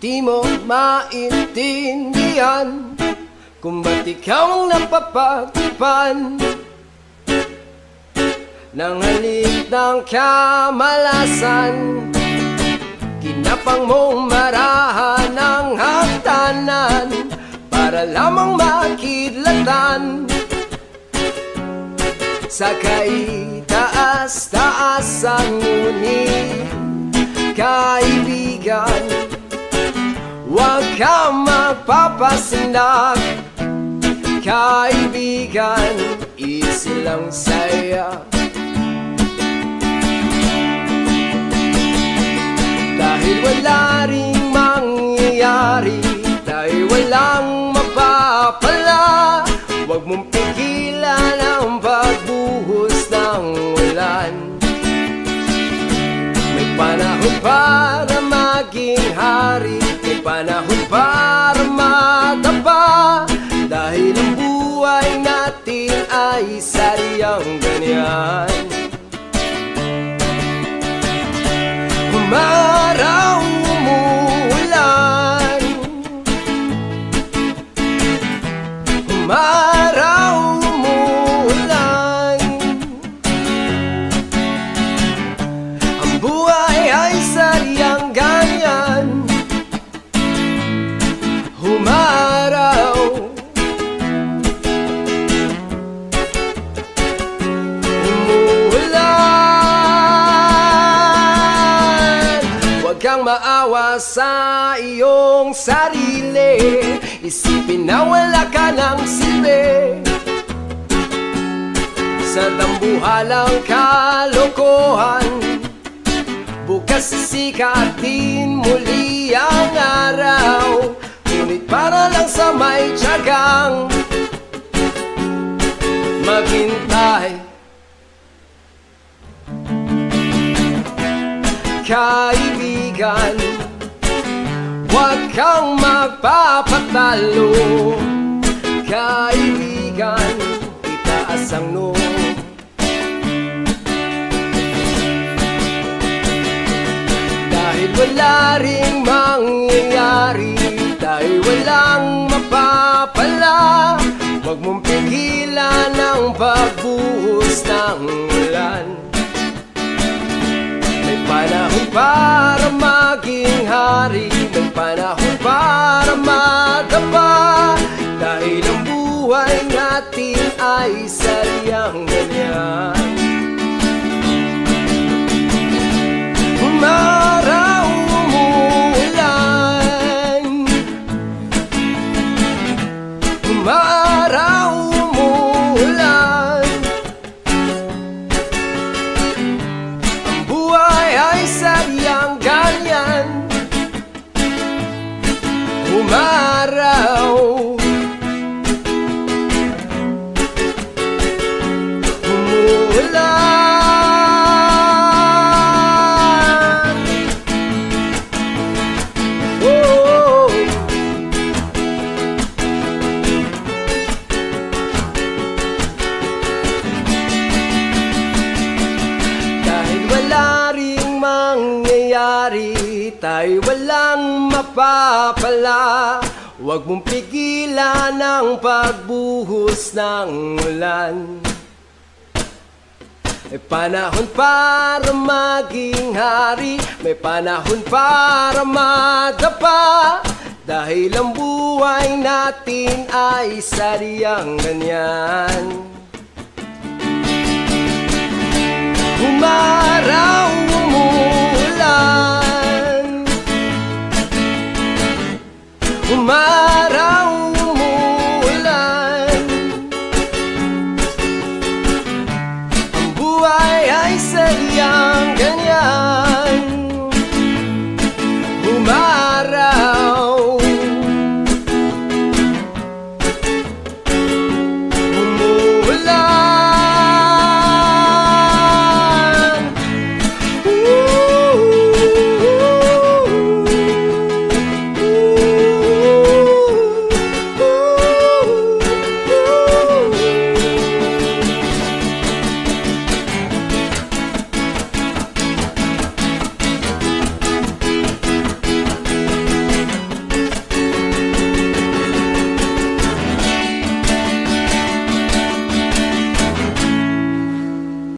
Di mo maintindihan kung ba't ikaw ang napapagpan ng halik ng kamalasan. Kinapang mong marahan ng hagdanan para lamang makidlatan sa kaitaas-taasan. Ngunit kaibigan, huwag kang magpapasindak. Kaibigan, easy lang saya. Dahil wala ring mangyayari, dahil walang mapapala, huwag mong pigilan ang pagbuhos ng ulan. May panahon para maging hari, may panahon para madapa, dahil ang buhay natin ay sadyang ganyan. Umaraw, umuulan, umaraw, umuulan, ang buhay ay sadyang ganyan. Umaraw, kang maawa sa iyong sarili. Isipin na wala ka ng silbi sa dambuhalang kalokohan. Bukas sisikatin muli ang araw, ngunit para lang sa may tiyagang maghintay. Kaibigan, huwag kang magpapatalo. Kaibigan, itaas ang noo. Dahil wala ring mangyayari, dahil walang mapapala, huwag mong pigilan ang pagbuhos ng ulan. May panahon para maging hari, may panahon para madapa, dahil ang buhay natin ay sadyang ganyan. Umaraw, umuulan, umaraw, umuulan, ang buhay ay sadyang ganyan. Umaraw, umuulan, oh. Dahil wala ring mangyayari, tayo walang mapapala, huwag mong pigilan ang pagbuhos ng ulan. May panahon para maging hari, may panahon para madapa, dahil ang buhay natin ay sadyang ganyan. Umaraw, umuulan, umaraw,